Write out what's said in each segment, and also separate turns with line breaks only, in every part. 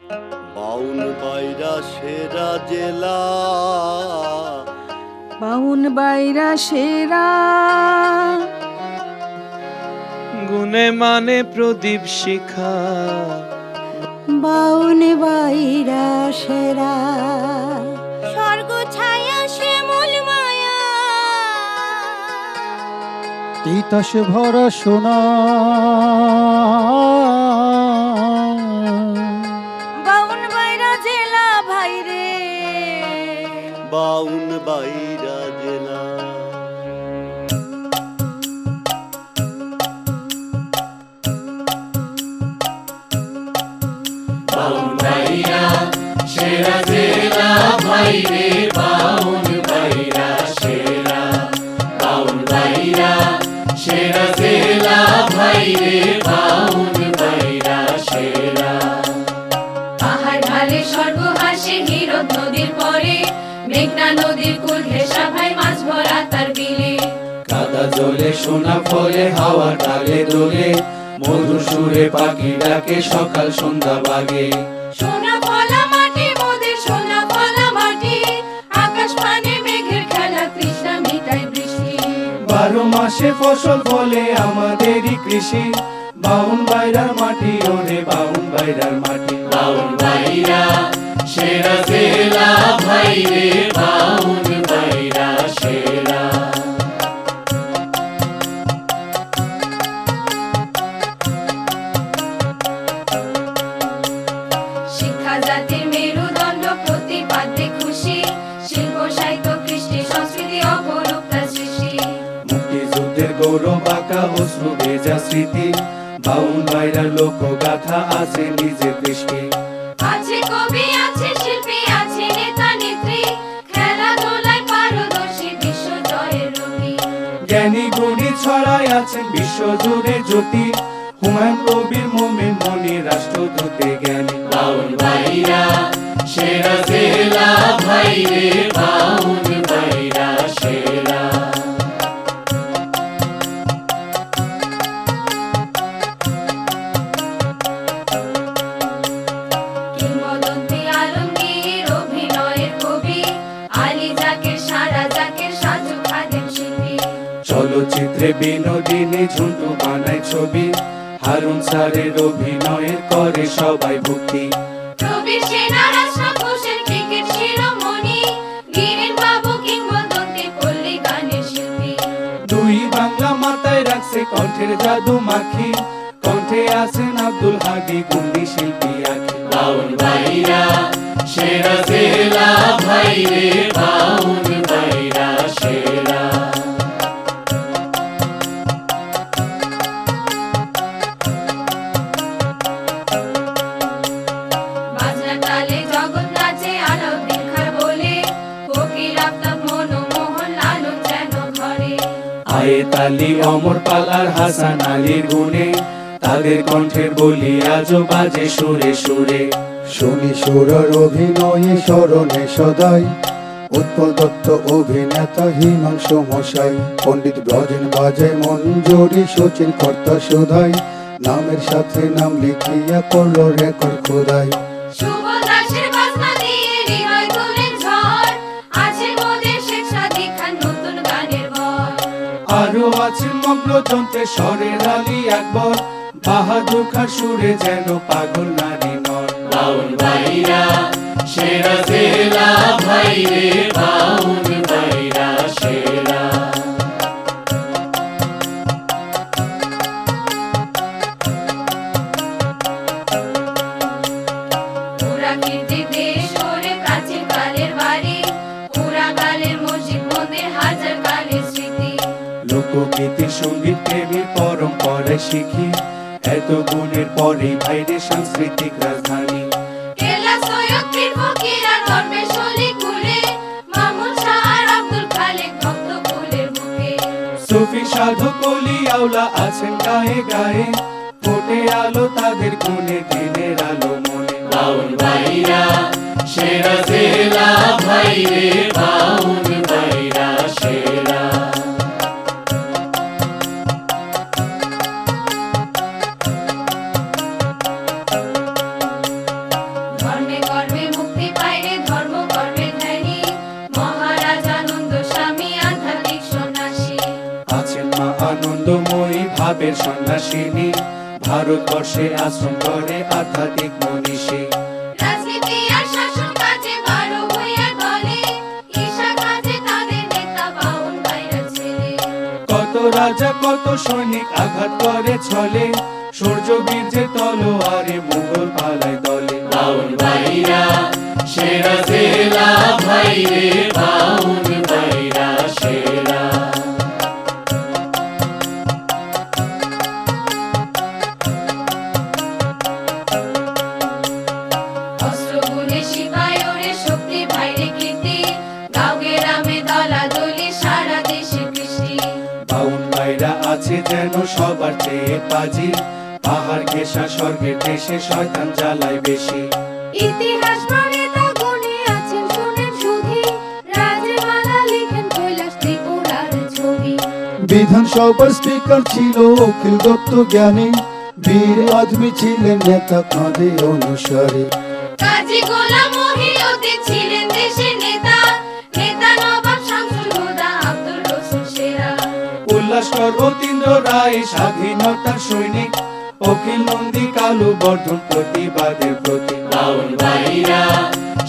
বাউন বাইরা সেরা জেলা,
বাউন বাইরা সেরা,
গুণে মানে প্রদীপ শিখা,
বাউন বাইরা সেরা,
স্বর্গ ছায়া শ্যামল মায়া,
তিতাস ভরা সোনা,
বাউন বাইরা জেলা ভাই রে,
বাউন বাইরা জেলা।
বাউন বাইরা সেরা জেলা ভাই রে, বাউন বাইরা সেরা, বাউন বাইরা সেরা জেলা ভাই রে, বাউন বাইরা সেরা। পাহাড় ঢালে স্বর্গ হাসে হিরদ নদীর পরে, মেঘনা নদীর কুল ঘেঁষা ভাই মাছ ভরা তার বিলে। কাদা জলে সোনা ফলে হাওয়া টালে দোলে, মধুর সুরে পাখি ডাকে সকাল সন্ধ্যা বাগে। সোনা ফলা মাটি মোদের সোনা ফলা মাটি, আকাশ পানে মেঘের খেলা তৃষ্ণা মিটায় বৃষ্টি। 12 মাসে ফসল ফলে আমাদেরই কৃষি, বাউন বাইরার মাটি ওরে বাউন বাইরার মাটি। বাউন বাইরা সেরা জেলা ভাই রে, বাউন বাইরা সেরা। শিক্ষা জাতির মেরুদণ্ড, প্রতিপাদ্যে খুশি, শিল্প সাহিত্য কৃষ্টি সংস্কৃতি অপরূপ তার সৃষ্টি। মুক্তিযুদ্ধের গৌরব আঁকা অশ্রু ভেজা স্মৃতি, বাউন বাইরার লোকগাথা আছে নিজের দৃষ্টি। আছে কবি আছে শিল্পী আছে নেতা নেত্রী, খেলাধুলায় পারদর্শী বিশ্ব জয়ের রবি। জ্ঞানী গুণী ছড়ায় আছেন বিশ্ব জুড়ে জ্যোতি, হুমায়ুন কবির মোমেন মনি রাষ্ট্রদূতে জ্ঞানী। বাউন বাইরা সেরা জেলা ভাই রে, বাউন বাইরা সেরা। কিংবদন্তি আলমগীর অভিনয়ের কবি, আলী জাকের সারা জাকের সাজু খাদেম শিল্পী। চলচ্চিত্রে বিনোদিনী ঝুন্টু বানায় ছবি, হারুন স্যারের অভিনয়ের করে সবাই ভক্তি। প্রবীর সেনা রাজনাথ ঘোষের ক্রিকেট শিরোমণি, গিরিন বাবু কিংবদন্তি পল্লী গানের শিল্পী। দুই বাংলা মাথায় রাখছে কণ্ঠের জাদু মাখি, কণ্ঠে আছেন আব্দুল হাদি গুণী শিল্পী আখি। বাউন বাইরা সেরা জেলা ভাই রে, বাউন বাইরা সেরা। বাজনা তালে জগৎ নাচে আলাউদ্দিন খাঁ বলে, ফকির আফতাব মনমোহন লালন যেন ঘরে। আয়ে তালি অমর পালার হাসান আলীর গুণে, তাদের কণ্ঠের বলি আজও বাজে সুরে সুরে।
শনি সুরর অভিনয়ে স্মরণে সদাই, উৎপল দত্ত অভিনেতা হিমাংশু মশাই, পণ্ডিত ব্রজেন বাজে মঞ্জুরি, সচিন কর্তা সুধাই, নামের সাথে নাম লিখিয়া করলো রেকর্ড খোদাই।
শুভ দাসের বাজনা দিয়ে হৃদয় তোলেন ঝড়, আছে মোদের শেখ সাদিক খান নতুন গানের বর। আরো আছেন মগ্ন যন্ত্রে স্বরের আলী আকবর, বাহাদুর খান সুরে যেন পাগল নারী নর। বাউন বাইরা সেরা জেলা ভাই রে, বাউন বাইরা সেরা। পুরা কীর্তি দেশ ওরে প্রাচীন কালের বাড়ি, পুরা কালের মসজিদ মন্দির হাজার কালের স্মৃতি। লোকগীতি সঙ্গীত প্রেমী পরম্পরায় শিখি, এত গুণের পরে ভাইরে সাংস্কৃতিক রাজধানী। কেলা সৈয়দ পীর ফকির আর দরবেশ অলি কুলে, মামুন শাহ আর আব্দুল খালেক ভক্ত কুলের বুকে। সুফি সাধু কলি আওলা আছেন গায়ে গায়ে, ফোটে আলো তাদের গুণে দিনের আলো মনে। বাউন বাইরা সেরা জেলা ভাই রে, বাউন বাইরা সেরা। আনন্দময়ী ভাবের সন্ন্যাসিনী, ভারতবর্ষে আশ্রম করে আধ্যাত্মিক মনীষী।
রাজনীতি আর শাসন কাজে বড় ভূঁইয়ার দলে, ঈশা কাজে তাদের নেতা বাউন ভাইরা ছেলে।
কত রাজা কত সৈনিক আঘাত করে ছলে, সূর্য বীর্যে তলোয়ারে মুঘল পালায় দলে। বাউন ভাইরা সেরা জেলা ভাইরে, বাউন ভাইরা সেরা।
অস্ত্রগুনে সিপাইরে শক্তি ভাইরে কীর্তি, গাঁও গ্রামে দলাদলি সারা দেশে কৃষ্টি।
বাউন ভাইরা আছে যেন সবার চেয়ে পাজি, পাহাড় ঘেঁষা স্বর্গের দেশে শয়তান জ্বালায় বেশি।
ইতিহাস প্রণেতা গুণে আছেন শুনেন সুধী, রাজমালা লিখেন কৈলাস ত্রিপুরার ছবি।
বিধানসভার স্পিকার ছিল অখিল দত্ত জ্ঞানী, বীর আদমি ছিলেন নেতা কাঁধে অনুসারী।
কাজী গোলাম মহিউদ্দিন ছিলেন দেশের নেতা, নেতা নবাব শামসুল হুদা আব্দুল রসুল সেরা।
উল্লাসকর অতীন্দ্র রায় স্বাধীনতার সৈনিক, অখিল নন্দী কালু বর্ধন প্রতিবাদের প্রতীক। বাউন ভাইরা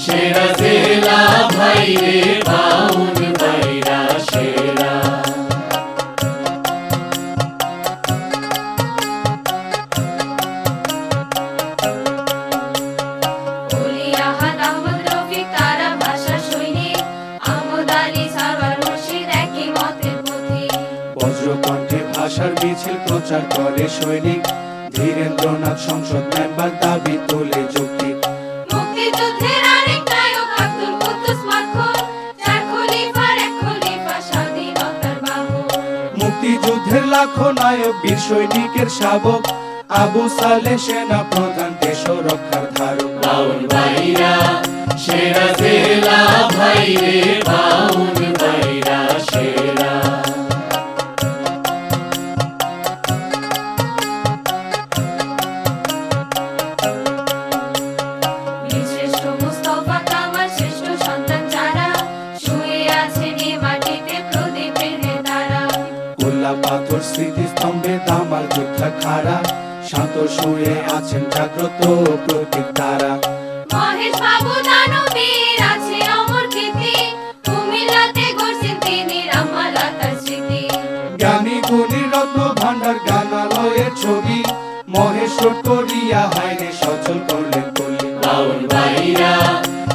সেরা জেলা ভাইরে, বাউন ভাইরা সেরা।
ওলি আহাদ আহমদ রফিক তারা ভাষা সৈনিক, আহমদ আলী সারওয়ার মুর্শিদ একই মতের পথিক।
বজ্রকণ্ঠে ভাষার মিছিল প্রচার করে সৈনিক, ধীরেন্দ্রনাথ সংসদ মেম্বার দাবি তোলে যুক্তি।
মুক্তিযুদ্ধের আরেক নায়ক আব্দুল কুদ্দুস মাখন, চার খলিফার এক খলিফা স্বাধীনতার বাহক।
মুক্তিযুদ্ধের লাখো নায়ক বীর সৈনিকের শাবক, আবু সালে সেনা প্রধান দেশ রক্ষার ধারক। বাউন ভাইরা সেরা জেলা ভাইরে, বাউন ভাইরা সেরা।
বীরশ্রেষ্ঠ মুস্তাফা কামাল শ্রেষ্ঠ সন্তান যারা, শুয়ে আছেন এ মাটিতে প্রদীপের নেতারা।
গোল্লা পাথর স্মৃতিস্তম্ভে দামাল যোদ্ধা খাড়া, শান্ত শুয়ে আছেন জাগ্রত প্রতীক তারা।
মহেশ বাবু দানবীর আছে অমর কীর্তি, কুমিল্লাতে গড়ছেন তিনি রামালা তার স্মৃতি।
জ্ঞানী গুণী রত্ন ভান্ডার গানালয়ের ছবি, মহেশ রোড করিয়া হাইরে সচল করলেন পল্লী। বাউন ভাইরা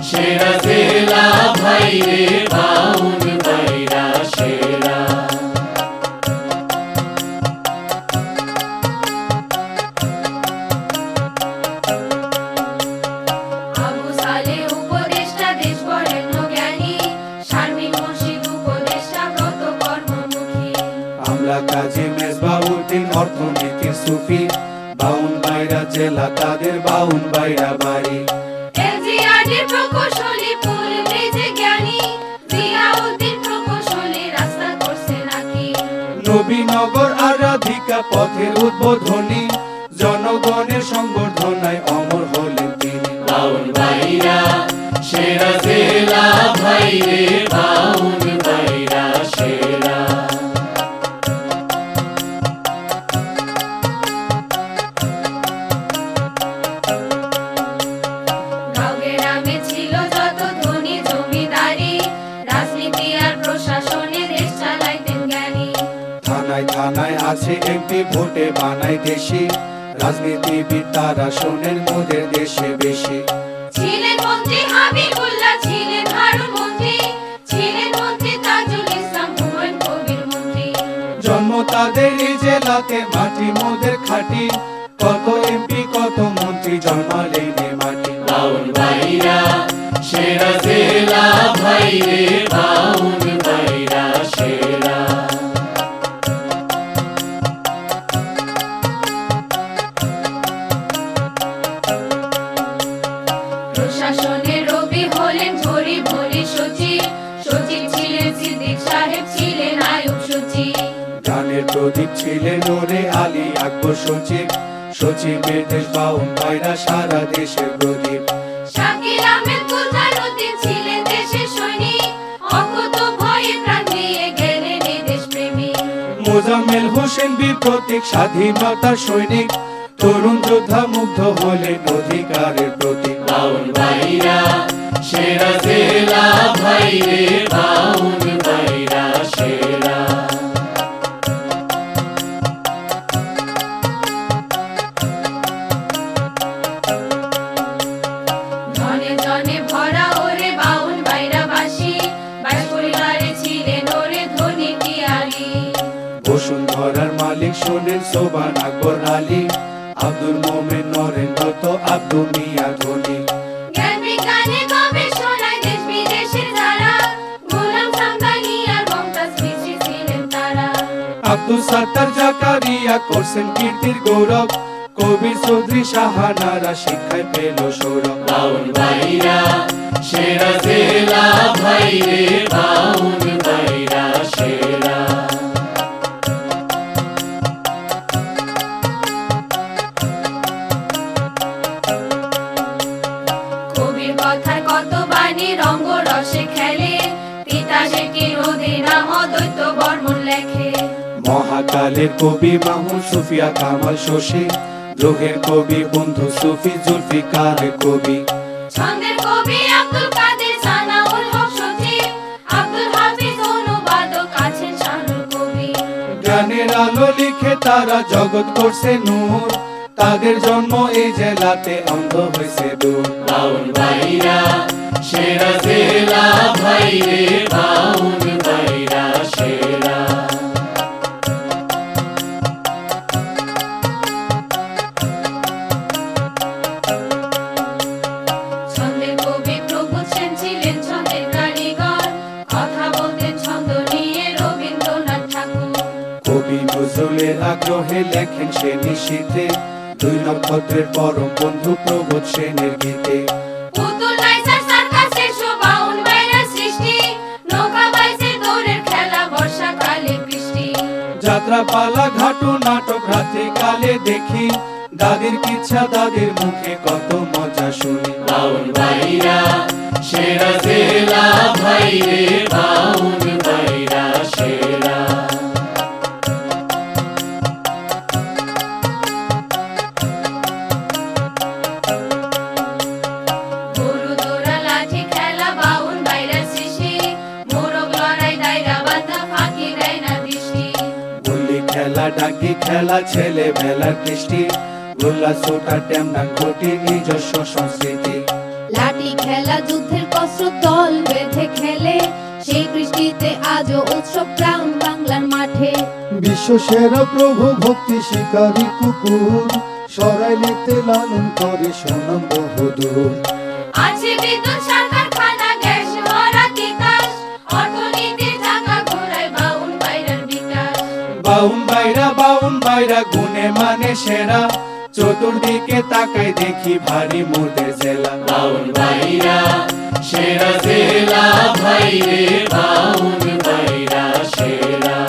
সেরা জেলা ভাইরে, বাউন ভাইরা সেরা।
আবু সালে উপদেষ্টা দেশ বরেণ্য জ্ঞানী, শারমিন মুর্শিদ উপদেষ্টা ব্রত কর্মমুখী।
আমলা কাজী মেজবাউদ্দিন অর্থনীতির সুফি, বাউন ভাইরা জেলা তাদের বাউন ভাইরা বাড়ি।
এলজিআরডির প্রকৌশলী পুল ব্রিজে জ্ঞানী, জিয়াউদ্দিন প্রকৌশলী রাস্তা করছে নাকি।
নবীনগর আরাধিকা পথের উদ্বোধনী, জনগণের সংবর্ধনায় অমর হলেন তিনি। বাউন ভাইরা সেরা জেলা ভাইরে, বাউন ভাইরা সেরা।
গাঁও গ্রামে ছিল যত ধনী জমিদারি, রাজনীতি আর প্রশাসনে দেশ চালাইতেন জ্ঞানী।
থানায় থানায় আছে এমপি, ভোটে বানায় দেশি, রাজনীতিবিদ তারা শোনেন মোদের দেশে বেশি।
ছিলেন মন্ত্রী হাবিবুল্লাহ, ছিলেন হারুন মন্ত্রী, ছিলেন মন্ত্রী তাজুল ইসলাম, হুমায়ুন কবির মন্ত্রী।
জন্ম তাদের এই জেলাতে, মাটি মোদের খাঁটি, কত এমপি কত মন্ত্রী জন্মালেন এ মাটি। বাউন ভাইরা সেরা জেলা ভাইরে, বাউন ভাইরা সেরা।
প্রশাসনের রবি হলেন ঝরি ভরি সচিব, সচিব ছিলেন সিদ্দিক সাহেব, ছিলেন আয়ুব সচিব।
গানের প্রদীপ ছিলেন ওরে আলী আকবর সচিব, সচিবের দেশ বাউন ভাইরা সারা দেশের প্রদীপ।
শাকিল আহমেদ গুলজারউদ্দিন ছিলেন দেশের সৈনিক, অকুত ভয়ে প্রাণ দিয়ে গেলেন এ দেশ প্রেমিক।
মোজাম্মেল হোসেন বিপ্রতীক স্বাধীনতার সৈনিক, তরুণ যোদ্ধা মুগ্ধ হলেন অধিকারের প্রতীক।
বাউন ভাইরা সেরা জেলা ভাইরে, বাউন ভাইরা সেরা।
জনে জনে ভরা ওরে বাউন বাইরা বাসি, বাইশ পরিবারে ছিলেন ওরে ধনী টিয়ারি।
বসুন্ধরার মালিক শোনেন সোবান আকবর আলী, আব্দুল মোমেন নরেন্দ্র তো আব্দুল মিয়া ধনী।
জ্ঞান বিজ্ঞানে গবেষণায় দেশ বিদেশের যারা, গোলাম সামদানি আর মমতাজ মিষ্টি ছিলেন তারা।
আব্দুল সাত্তার জাকারিয়া করছেন কীর্তির গৌরব, কবির চৌধুরী শাহানারা শিক্ষায় পেল সৌরভ।
বাউন ভাইরা সেরা জেলা ভাইরে, বাউন ভাইরা সেরা।
কবির কথার কত বাণী রঙ্গ রসে খেলে, তিতাসে কি নদী নাম অদ্বৈত বর্মন লেখে।
মহাকালের কবি মাহমুদ সুফিয়া কামাল শশী, দ্রোহের কবি বন্ধু সুফি জুলফিকার কবি।
ছন্দের কবি আব্দুল কাদের সানাউল হক সচিব, আব্দুল হাফিজ অনুবাদক আছেন শানুল কবি।
জ্ঞানের আলো লিখে তারা জগৎ করছে নূর, তাদের জন্ম এই জেলাতে অন্ধ হয়েছে দূর।
বাউন ভাইরা সেরা জেলা ভাইরে, বাউন ভাইরা সেরা।
ছন্দের কবি প্রবোধ সেন ছিলেন ছন্দের কারিগর, কথা বলতেন ছন্দ নিয়ে রবীন্দ্রনাথ ঠাকুর।
কবি নজরুলের আগ্রহে লেখেন সে নিশীথে, দুই নক্ষত্রের পরম বন্ধু প্রবোধ সেনের গীতে।
পুতুল নাইসার সার্কাসের শো বাউন বাইরার সৃষ্টি, নৌকা বাইসের দৌড়ের খেলা বর্ষাকালে বৃষ্টি।
যাত্রা পালা ঘাটু নাটক রাত্রি কালে দেখি, দাদির কিচ্ছা দাদির মুখে কত মজা শুনি।
বাউন ভাইরা সেরা জেলা ভাইরে, বাউন ভাইরা সেরা।
গরু দৌড়া লাঠি খেলা বাউন বাইরার সৃষ্টি, মোরগ লড়াই দায়রা বাঁধা ফাঁকি দেয় না দৃষ্টি।
গুলি খেলা ডাকি খেলা ছেলে বেলার কৃষ্টি, গোল্লা ছোটা ট্যামনা ঘটি নিজস্ব সংস্কৃতি।
লাঠি খেলা যুদ্ধের কসরত দল বেঁধে খেলে, সেই কৃষ্টিতে আজও উৎসব গ্রাম বাংলার মাঠে।
বিশ্ব সেরা প্রভু ভক্তি শিকারী কুকুর, সরাইলেতে লালন করে সুনাম বহুদূর।
আছে বিদ্যুৎ সার কারখানা গ্যাস ভরা তিতাস, অর্থনীতির টাকা ঘোরায় বাউন বাইরার বিকাশ।
বাউন বাইরা গুণে মানে সেরা, চতুর্দিকে তাকাই দেখি ভারী মোদের জেলা।
বাউন ভাইরা সেরা জেলা ভাইরে, বাউন ভাইরা সেরা।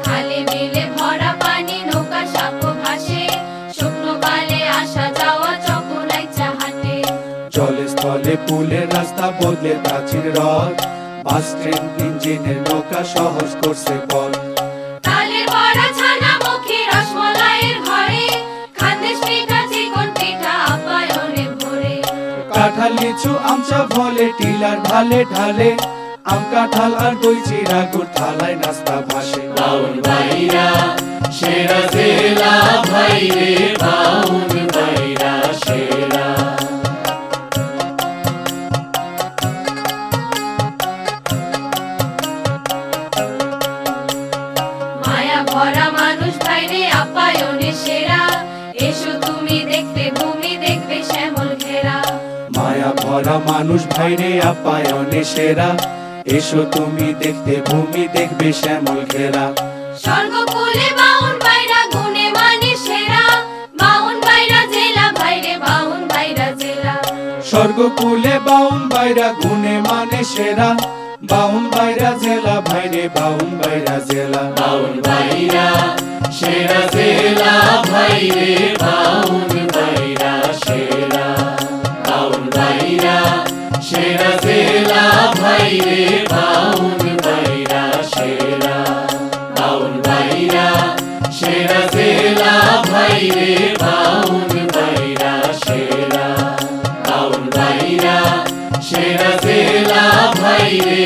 খালে বিলে ভরা পানি নৌকা সাঁকো ভাসে, শুকনো কালে আসা যাওয়া চকনাই চাহাটে।
জলে স্থলে পুলের রাস্তা বদলে প্রাচীন রথ, বাস ট্রেন ইঞ্জিনের নৌকা সহজ করছে পথ।
তালের বড়া ছানা মুখী রসমলাইয়ের ঘরে, খানদেশ পিঠা চিকন পিঠা আপ্যায়নে ভরে।
কাঁঠাল লিচু আমচা ফলে টিলার ঢালে ঢালে, আম কাঁঠাল আর দই চিরা গুড় থালায় নাস্তা ভাসে।
বাউন ভাইরা সেরা জেলা ভাইরে, বাউন ভাইরা সেরা।
মায়া ভরা মানুষ ভাইরে আপ্যায়নে সেরা, এসো তুমি দেখতে ভূমি দেখবে শ্যামল ঘেরা।
মায়া ভরা মানুষ ভাইরে আপ্যায়নে সেরা, এসো তুমি দেখতে ভূমি দেখবে শ্যামল ঘেরা।
স্বর্গকুলে বাউন বাইরা গুণে মানে সেরা, বাউন বাইরা জেলা ভাইরে বাউন বাইরা জেলা।
স্বর্গকুলে বাউন বাইরা গুণে মানে সেরা, বাউন বাইরা জেলা ভাইরে বাউন বাইরা জেলা।
বাউন ভাইরা সেরা জেলা ভাইরে, বাউন ভাইরা সেরা। বাউন বাইরা সেরা জেলা ভাইরে বাউন বাইরা সেরা বাউন বাইরা সেরা জেলা ভাইরে বাউন বাইরা সেরা বাউন বাইরা সেরা জেলা ভাইরে